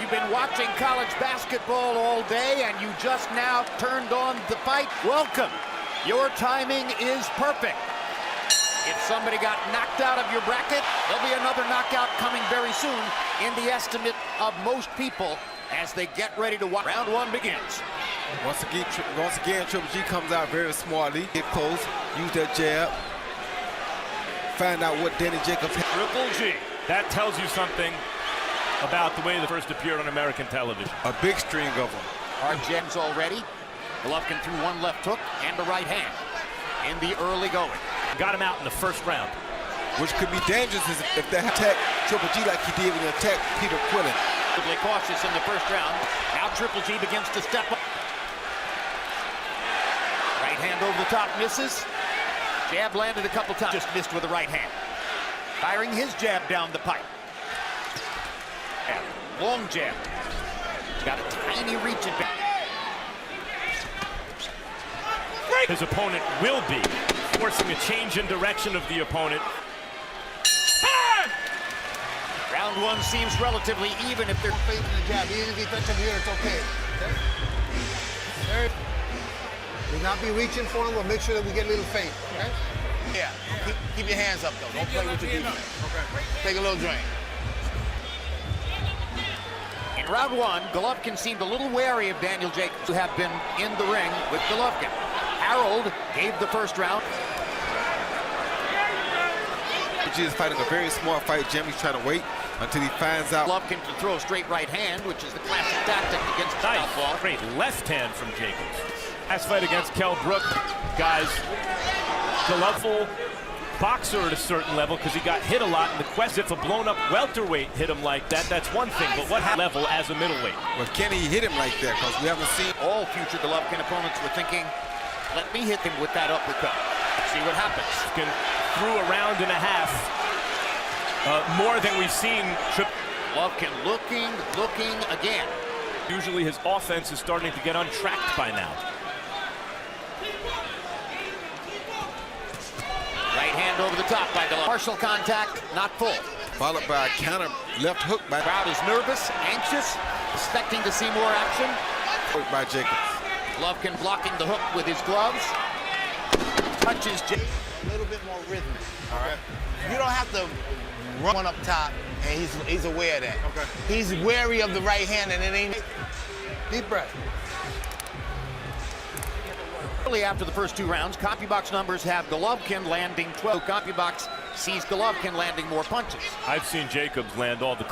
You've been watching college basketball all day and you just now turned on the fight. Welcome. Your timing is perfect. If somebody got knocked out of your bracket, there'll be another knockout coming very soon in the estimate of most people as they get ready to watch. Round one begins. Once again, Triple G comes out very smartly. Get close, use that jab. Find out what Danny Jacobs has. Triple G. That tells you something about the way they first appeared on American television. A big string of them. Our gems already. Golovkin threw one left hook and a right hand in the early going. Got him out in the first round. Which could be dangerous if they attack Triple G like he did when he attacked Peter Quillen. Cautious in the first round. Now Triple G begins to step up. Right hand over the top, misses. Jab landed a couple times, just missed with the right hand. Firing his jab down the pipe. Long jab. He's got a tiny reach advantage. His opponent will be forcing a change in direction of the opponent. Round one seems relatively even if they're facing the jab. Even if you touch him here, it's okay. Okay? Do not be reaching for him, but make sure that we get a little feint. Okay? Yeah. Keep your hands up, though. Don't play with your defense. Okay. Take a little drink. In round one, Golovkin seemed a little wary of Daniel Jacobs, who have been in the ring with Golovkin. Harold gave the first round. Triple G is fighting a very smart fight. Jimmy's trying to wait until he finds out. Golovkin can throw a straight right hand, which is the classic tactic against the southpaw. Great left hand from Jacobs. Last fight against Kell Brook, guys. Golovkin boxer at a certain level because he got hit a lot. And the question, if a blown-up welterweight hit him like that, that's one thing. But what level as a middleweight? Well, can he hit him like that? Because we haven't seen. All future Golovkin opponents were thinking, let me hit him with that uppercut. See what happens. Through a round and a half. More than we've seen. Golovkin looking again. Usually his offense is starting to get untracked by now. Right hand over the top by Golovkin. Partial contact, not full. Followed by a counter left hook by. Crowd is nervous, anxious, expecting to see more action. By Jacobs. Golovkin blocking the hook with his gloves. Touches Jacobs. A little bit more rhythmic. All right. You don't have to run up top, and he's aware of that. Okay. He's wary of the right hand, and it ain't. Deep breath. Early after the first two rounds, CompuBox numbers have Golovkin landing 12. CompuBox sees Golovkin landing more punches. I've seen Jacobs land all the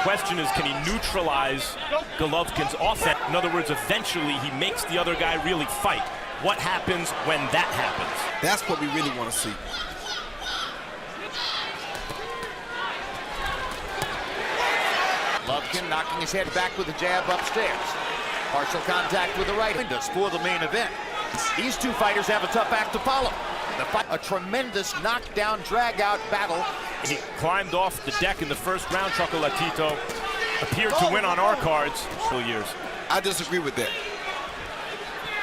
question is, can he neutralize Golovkin's offense? In other words, eventually he makes the other guy really fight. What happens when that happens? That's what we really want to see. Golovkin knocking his head back with a jab upstairs. Partial contact with the right hand for the main event. These two fighters have a tough act to follow. A tremendous knockdown, drag-out battle. He climbed off the deck in the first round, Chocolatito. Appeared to win on our cards for years. I disagree with that.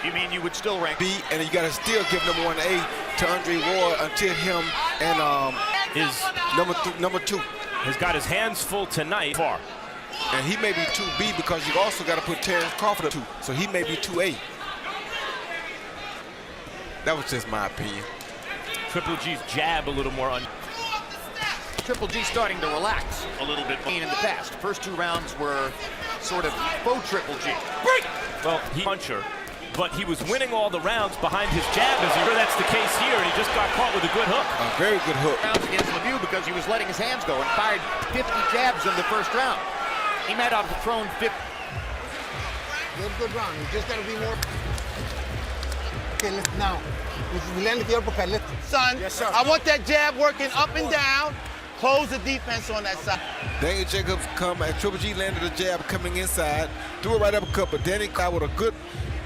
You mean you would still rank B, and you got to still give number 1A to Andre Ward until him and his number 2 has got his hands full tonight. Far. And he may be 2B because you also got to put Terrence Crawford up 2. So he may be 2A. That was just my opinion. Triple G's jab a little more on. Triple G starting to relax a little bit in the past. First two rounds were sort of faux Triple G. Break! Well, he puncher, but he was winning all the rounds behind his jab. As you heard, that's the case here, and he just got caught with a good hook. A very good hook. Rounds against Lemieux because he was letting his hands go and fired 50 jabs in the first round. He might have thrown 50. Good round. You just got to be more. Okay, let's now. We landed the uppercut. Son, yes, sir. I want that jab working up and down. Close the defense on that side. Daniel Jacobs come and Triple G landed a jab coming inside, threw it right uppercut, but Danny got with a good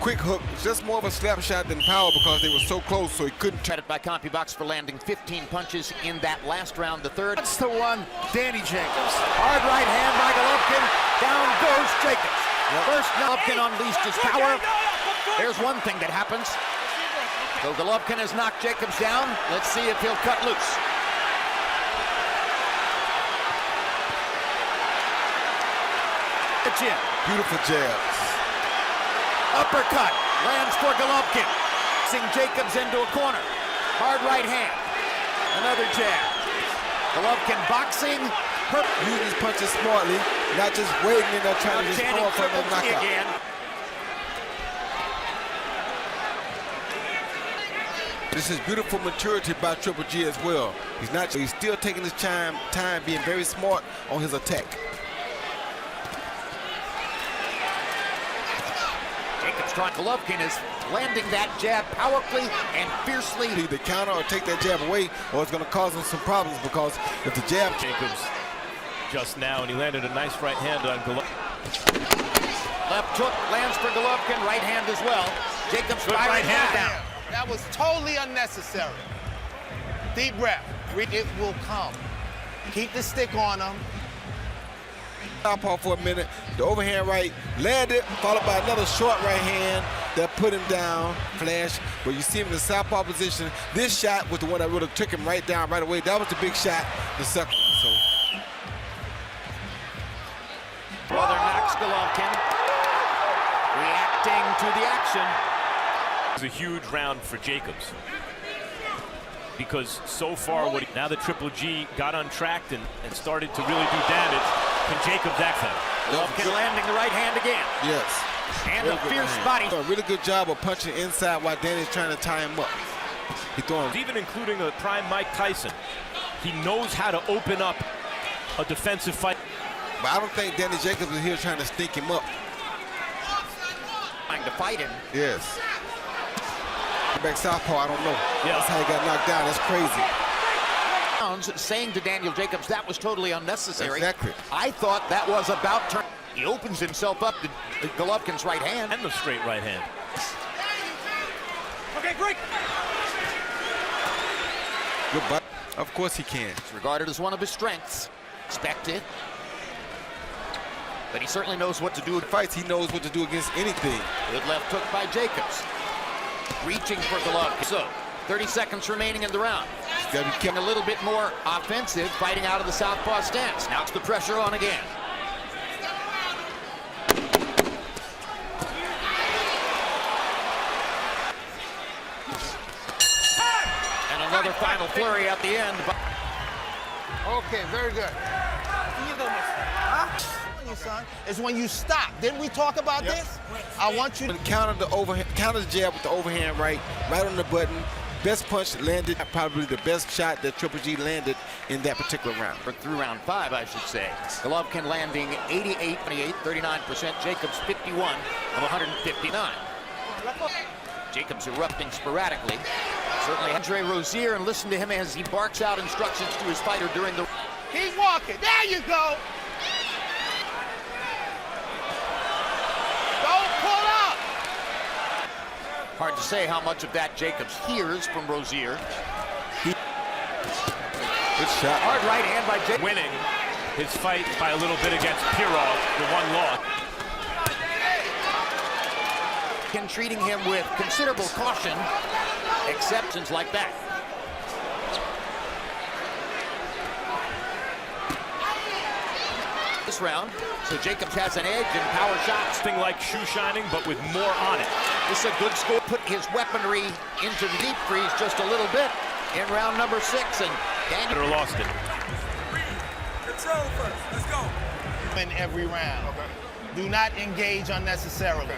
quick hook. Just more of a slap shot than power because they were so close, so he couldn't. Credit by CompuBox for landing 15 punches in that last round, the third. That's the one, Danny Jacobs. Hard right hand by Golovkin. Down goes Jacobs. Yep. First, Golovkin unleashed his power. There's one thing that happens. So Golovkin has knocked Jacobs down. Let's see if he'll cut loose. The chin. Beautiful jabs. Uppercut. Lands for Golovkin. Sing Jacobs into a corner. Hard right hand. Another jab. Golovkin boxing. Using his punches smartly, not just waiting in there trying to just throw for the knockout. Again. This is beautiful maturity by Triple G as well. He's still taking his time being very smart on his attack. Jacobs trying. Golovkin is landing that jab powerfully and fiercely. Either counter or take that jab away, or it's going to cause him some problems, because if the jab... Jacobs just now, and he landed a nice right hand on Golovkin. Left hook lands for Golovkin, right hand as well. Jacobs Good firing right hand down. That was totally unnecessary. Deep breath. It will come. Keep the stick on him. Southpaw for a minute. The overhand right landed, followed by another short right hand that put him down. Flash. But you see him in the southpaw position. This shot was the one that really took him right down right away. That was the big shot. The second one. So. Brother knocks Golovkin. Reacting to the action. It was a huge round for Jacobs, because so far, now that Triple G got untracked and started to really do damage, can Jacobs act that? Golovkin landing the right hand again. Yes. And Very a good fierce hand. body. A really good job of punching inside while Danny's trying to tie him up. He throwing. Even including a prime Mike Tyson, he knows how to open up a defensive fight. But I don't think Danny Jacobs is here trying to stink him up. Trying to fight him. Yes. Back southpaw, I don't know. Yeah. That's how he got knocked down. That's crazy. Saying to Daniel Jacobs that was totally unnecessary. Exactly. I thought that was about turn. He opens himself up to Golovkin's right hand. And the straight right hand. Okay, great. Good butt. Of course he can. It's regarded as one of his strengths. Expected. But he certainly knows what to do. Fights, he knows what to do against anything. Good left hook by Jacobs. Reaching for Golovkin. So, 30 seconds remaining in the round. Gotta be Getting careful. a little bit more offensive, fighting out of the southpaw stance. Now it's the pressure on again. And another final flurry at the end. Okay, very good. Son, is when you stop. Didn't we talk about this? I want you to Counter the jab with the overhand right on the button. Best punch landed, probably the best shot that Triple G landed in that particular round. Through round 5, I should say. Golovkin landing 88, 28, 39%. Jacobs 51 of 159. Jacobs erupting sporadically. Certainly Andre Rozier, and listen to him as he barks out instructions to his fighter during the... keep walking. There you go. Hard to say how much of that Jacobs hears from Rozier. Good shot. Hard right hand by Jacobs. Winning his fight by a little bit against Pirov, the one loss. And treating him with considerable caution. Exceptions like that. This round, so Jacobs has an edge in power shots. Thing like shoe shining, but with more on it. This is a good score. Put his weaponry into the deep freeze just a little bit in round number 6, and Daniel Lost it. Control first. Let's go. In every round. Do not engage unnecessarily.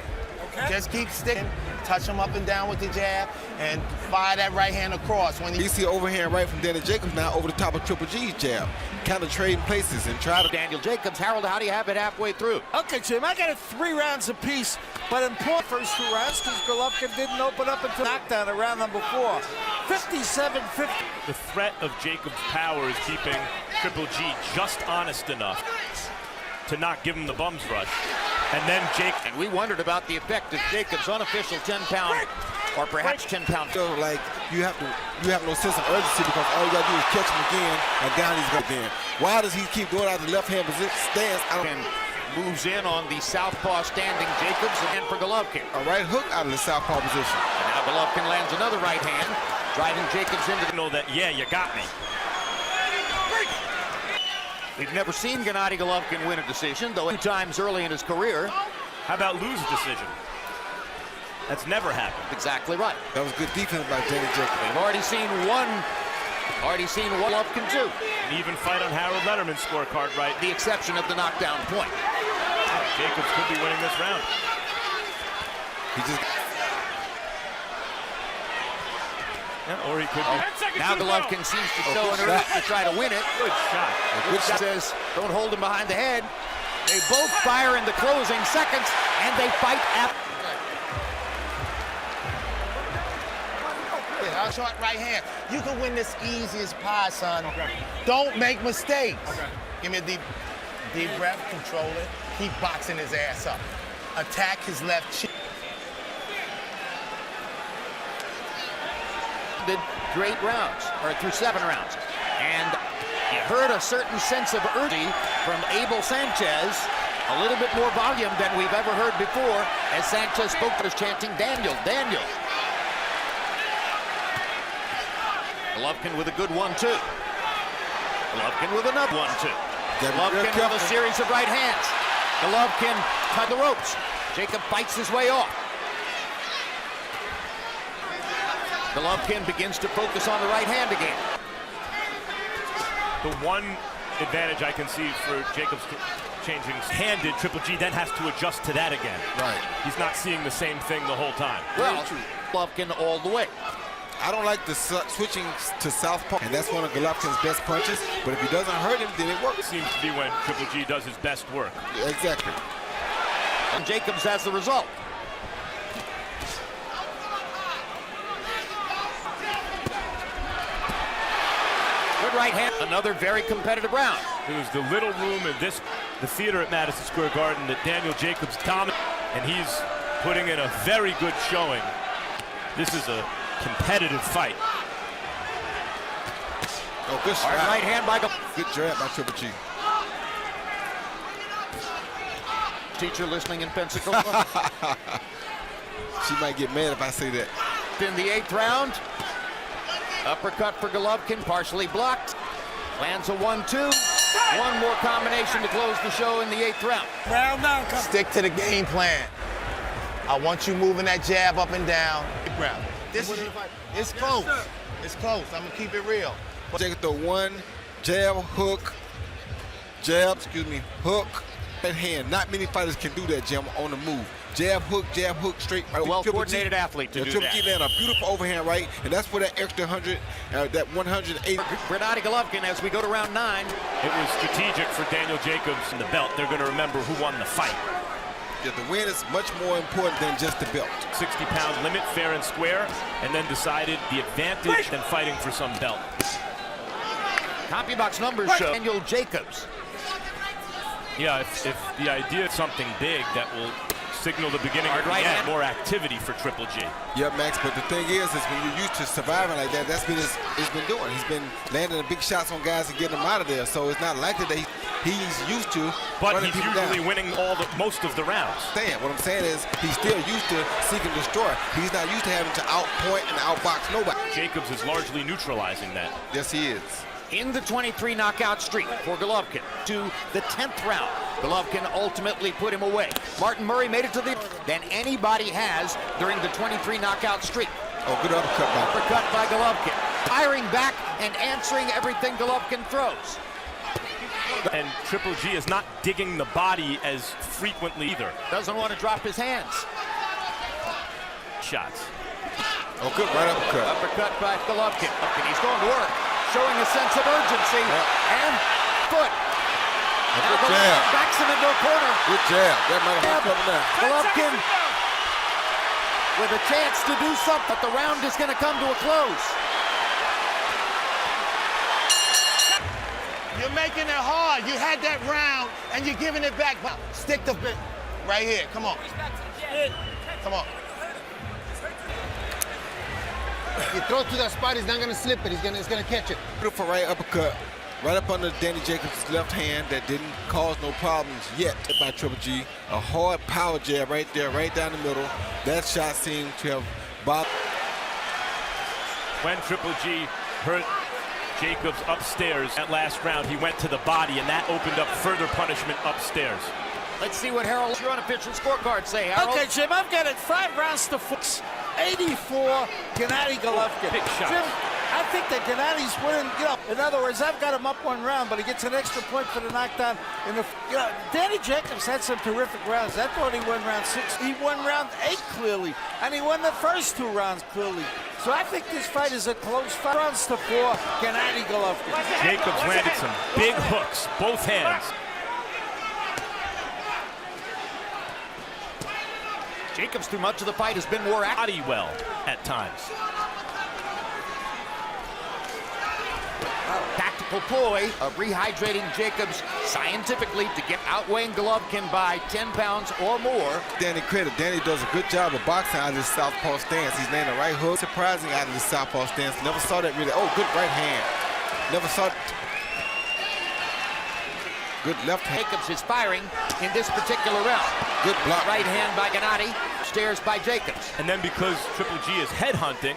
Just keep sticking. Touch him up and down with the jab, and fire that right hand across. When You see overhand right from Danny Jacobs now over the top of Triple G's jab. Kind of trading places and try to... Daniel Jacobs. Harold, how do you have it halfway through? Okay, Jim, I got it 3 rounds apiece, but important first 2 rounds because Golovkin didn't open up until knockdown at round number 4. 57-50. The threat of Jacobs' power is keeping Triple G just honest enough to not give him the bum's rush. And then And we wondered about the effect of Jacobs' unofficial 10-pound or perhaps 10-pound. feel like you have no sense of urgency, because all you gotta do is catch him again, and down he's going again. Why does he keep going out the left-hand stance? And moves in on the southpaw standing Jacobs, again for Golovkin. A right hook out of the southpaw position. And now Golovkin lands another right hand, driving Jacobs into the... know that, yeah, you got me. We've never seen Gennady Golovkin win a decision, though 2 times early in his career. How about lose a decision? That's never happened. Exactly right. That was good defense by Gennady Jacobs. We've already seen one Golovkin too. An even fight on Harold Letterman's scorecard, right? The exception of the knockdown point. Jacobs could be winning this round. He just Or he could be. Now Golovkin seems to show an urge to try to win it. Good shot. Good shot. Says, don't hold him behind the head. They both fire in the closing seconds, and they fight after. Yeah, short right hand. You can win this easy as pie, son. Okay. Don't make mistakes. Okay. Give me a deep breath, control it. Keep boxing his ass up. Attack his left cheek. Did great rounds, or through 7 rounds. And you heard a certain sense of urgency from Abel Sanchez, a little bit more volume than we've ever heard before, as Sanchez spoke to us chanting, Daniel, Daniel. Golovkin with a good 1-2. Golovkin with another 1-2. Golovkin with a series of right hands. Golovkin tied the ropes. Jacob fights his way off. Golovkin begins to focus on the right hand again. The one advantage I can see for Jacobs changing handed, Triple G then has to adjust to that again. right. He's not seeing the same thing the whole time. Well, Golovkin all the way. I don't like the switching to southpaw, and that's one of Golovkin's best punches. But if he doesn't hurt him, then it works. Seems to be when Triple G does his best work. Exactly. And Jacobs has the result. Good right hand. Another very competitive round. It was the little room in the theater at Madison Square Garden that Daniel Jacobs dominated, and he's putting in a very good showing. This is a competitive fight. Oh, good shot. Right hand by Good jab by Triple G. Teacher listening in Pensacola. She might get mad if I say that. In the 8th round, uppercut for Golovkin, partially blocked. Lands a 1-2. One more combination to close the show in the 8th round. Round down. Stick to the game plan. I want you moving that jab up and down. This is, it's close. It's close. I'm gonna keep it real. Jacob throw one jab, hook, hook, right hand. Not many fighters can do that, Jim, on the move. Jab, hook, straight. A well-coordinated athlete to do Triple that. G land a beautiful overhand right, and that's where that extra 100, that 180. Gennady Golovkin as we go to round 9. It was strategic for Daniel Jacobs in the belt. They're going to remember who won the fight. Yeah, the win is much more important than just the belt. 60-pound limit, fair and square, and then decided the advantage than fighting for some belt. CompuBox numbers show Daniel Jacobs. Yeah, if the idea is something big that will signal the beginning of Right hand. more activity for Triple G. Yeah, Max, but the thing is when you're used to surviving like that, that's what he's been doing. He's been landing the big shots on guys and getting them out of there, so it's not likely that he's used to But running he's people usually down. winning most of the rounds. What I'm saying is he's still used to seek and destroy. He's not used to having to outpoint and outbox nobody. Jacobs is largely neutralizing that. Yes, he is. In the 23 knockout streak for Golovkin to the 10th round. Golovkin ultimately put him away. Martin Murray made it to the than anybody has during the 23 knockout streak. Oh, good uppercut by Uppercut by Golovkin. Firing back and answering everything Golovkin throws. And Triple G is not digging the body as frequently either. Doesn't want to drop his hands. Shots. Oh, good right uppercut. Uppercut by Golovkin. And he's going to work, showing a sense of urgency. And foot. Good jab. Backs him into a corner. Good jab. That might have coming now. Golovkin with a chance to do something, but the round is going to come to a close. You're making it hard. You had that round, and you're giving it back. Stick the bit right here. Come on. Come on. If you throw it to that spot, he's not gonna slip it. He's gonna catch it. Beautiful right uppercut. Right up under Danny Jacobs' left hand that didn't cause no problems yet by Triple G. A hard power jab right there, right down the middle. That shot seemed to have bobbed. When Triple G hurt Jacobs upstairs at last round. He went to the body, and that opened up further punishment upstairs. Let's see what Harold, your unofficial scorecard say, Harold. Okay, Jim, I've got it 5 rounds to 84, Gennady Golovkin. Big shot. Jim, I think that Gennady's winning, in other words, I've got him up 1 round, but he gets an extra point for the knockdown. Danny Jacobs had some terrific rounds. I thought he won round 6. He won round 8 clearly, and he won the first 2 rounds clearly. So I think this fight is a close 5 rounds to 4, Gennady Golovkin. Jacobs landed some big hooks, both hands. Jacobs, through much of the fight, has been more active. Body well at times. Tactical ploy of rehydrating Jacobs scientifically to get outweighing Golovkin by 10 pounds or more. Danny credit. Danny does a good job of boxing out of this southpaw stance. He's landing right hook. Surprising out of this southpaw stance. Never saw that really. Oh, good right hand. Never saw it. Good left hand. Jacobs is firing in this particular round. Good block. Right hand by Gennady, stares by Jacobs. And then because Triple G is headhunting,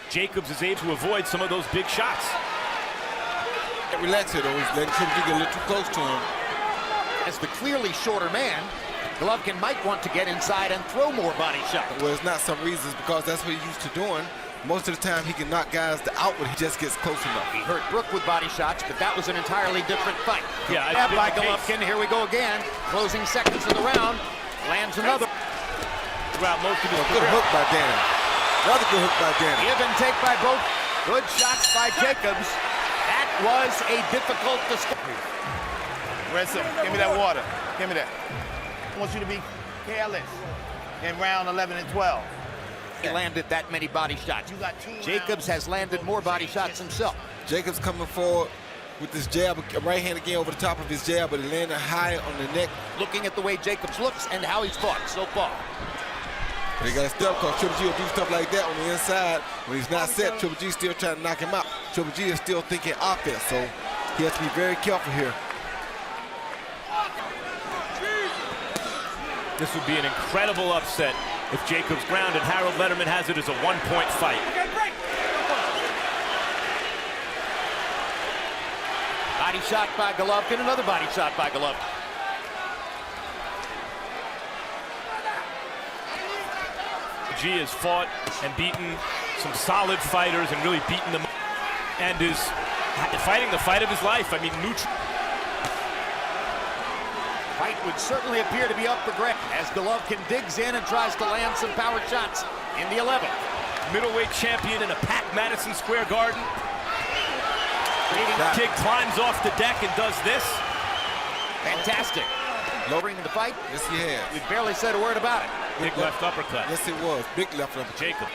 Jacobs is able to avoid some of those big shots. Relax here, though. He's letting Triple G get a little too close to him. As the clearly shorter man, Golovkin might want to get inside and throw more body shots. Well, it's not some reasons, because that's what he's used to doing. Most of the time, he can knock guys out, but he just gets close enough. He hurt Brook with body shots, but that was an entirely different fight. Yeah, Jab by Golovkin. Here we go again. Closing seconds of the round. Lands another. Throughout most of his Good hook by Danny. Another good hook by Danny. Give and take by both. Good shots by Jacobs. That was a difficult discussion. Ransom, give me that water. Give me that. I want you to be careless in round 11 and 12. He landed that many body shots. You got 2 Jacobs has landed more body shots himself. Jacobs coming forward with this jab, right hand again over the top of his jab, but he landed high on the neck. Looking at the way Jacobs looks and how he's fought so far. But he got to step, because Triple G will do stuff like that on the inside. When he's not set, Triple G still trying to knock him out. Triple G is still thinking offense, so he has to be very careful here. This would be an incredible upset if Jacobs grounded. Harold Letterman has it as a 1-point fight. Body shot by Golovkin, another body shot by Golovkin. G has fought and beaten some solid fighters and really beaten them, and is fighting the fight of his life. I mean, neutral. Fight would certainly appear to be up for grabs as Golovkin digs in and tries to land some power shots in the 11th. Middleweight champion in a packed Madison Square Garden. Kid climbs off the deck and does this. Fantastic. Lowering the fight. Yes, he has. We barely said a word about it. Big left uppercut. Yes, it was. Big left uppercut. Jacob.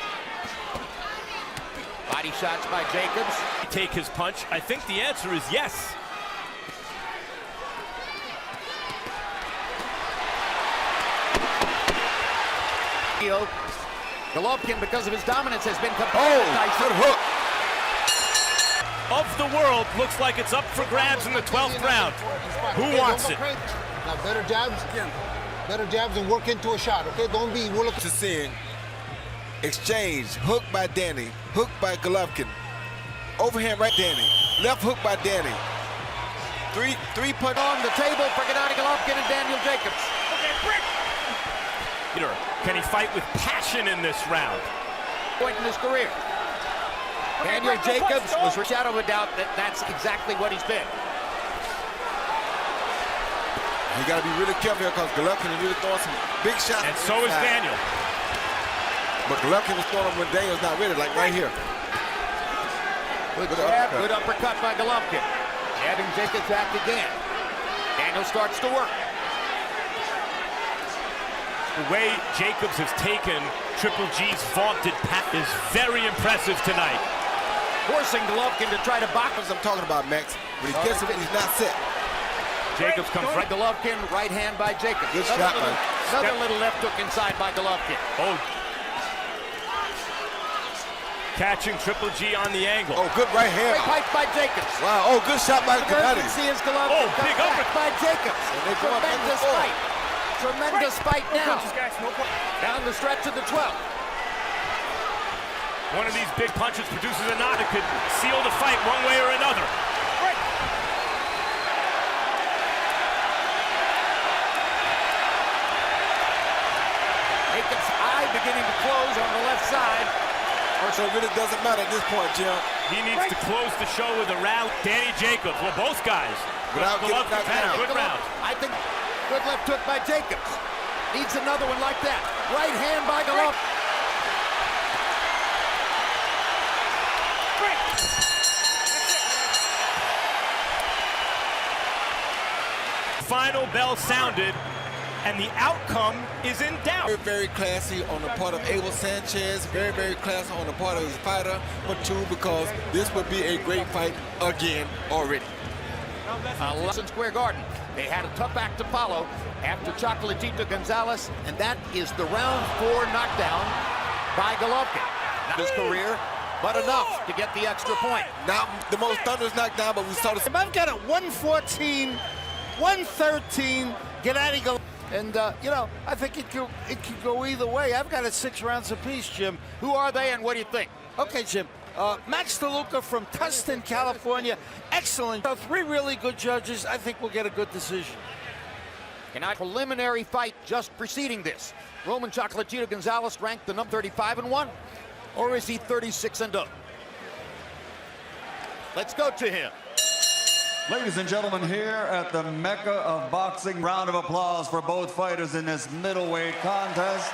Body shots by Jacobs. Take his punch? I think the answer is yes. Golovkin, because of his dominance, has been nice good hook. Of the world, looks like it's up for grabs in the 12th round. Who wants it? Now better jabs and work into a shot, okay? Don't be willing To seeing exchange, hook by Danny, hook by Golovkin, overhand right Danny, left hook by Danny. Three punch on the table for Gennady Golovkin and Daniel Jacobs. Can he fight with passion in this round? Point in his career. Daniel Jacobs was a shadow of a doubt that that's exactly what he's been. You got to be really careful here, because Golovkin is really throwing some big shots. And so is Daniel. But Golovkin was throwing them when Daniel's not ready, like right here. Good jab, good uppercut by Golovkin. Jabbing Jacobs back again. Daniel starts to work. The way Jacobs has taken Triple G's vaunted path is very impressive tonight. Forcing Golovkin to try to box. I'm talking about, Max. When he gets him, he's not set. Jacobs comes right. Golovkin, right hand by Jacobs. Good shot, man. Another little left hook inside by Golovkin. Oh. Catching Triple G on the angle. Oh, good right hand. Great fight by Jacobs. Wow, oh, good shot by Gennady. See his Golovkin. Oh, big uppercut by Jacobs. Tremendous fight. Tremendous fight now. Down the stretch of the 12th. One of these big punches produces a knot that could seal the fight one way or another. Jacobs' eye beginning to close on the left side. So it really doesn't matter at this point, Jim. He needs to close the show with a round. Danny Jacobs, well, both guys. Without getting Golovkin knocked had a out. good round. I think good left hook by Jacobs. Needs another one like that. Right hand by Golovkin. Final bell sounded, and the outcome is in doubt. Very, very classy on the part of Abel Sanchez. Very, very classy on the part of his fighter. But two, because this would be a great fight again already. Madison Square Garden. They had a tough act to follow after Chocolatito Gonzalez, and that is the round 4 knockdown by Golovkin. Not his career, but enough to get the extra point. Not the most thunderous knockdown, but we saw the... I've got it 114, 113, Gennady Golovkin. And, you know, I think it could go either way. I've got it 6 rounds apiece, Jim. Who are they and what do you think? Okay, Jim. Max DeLuca from Tustin, California. Excellent. 3 really good judges. I think we'll get a good decision. In a preliminary fight just preceding this, Roman Chocolatito Gonzalez ranked the number 35-1, or is he 36-0? Let's go to him. Ladies and gentlemen, here at the Mecca of boxing, round of applause for both fighters in this middleweight contest.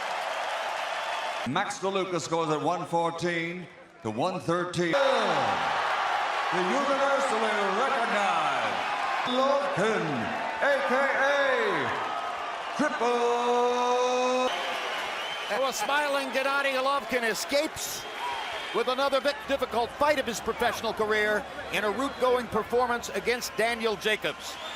Max DeLuca scores at 114 to 113. The universally recognized Golovkin, a.k.a. Triple. So a smiling Gennady Golovkin escapes with another difficult fight of his professional career in a route-going performance against Daniel Jacobs.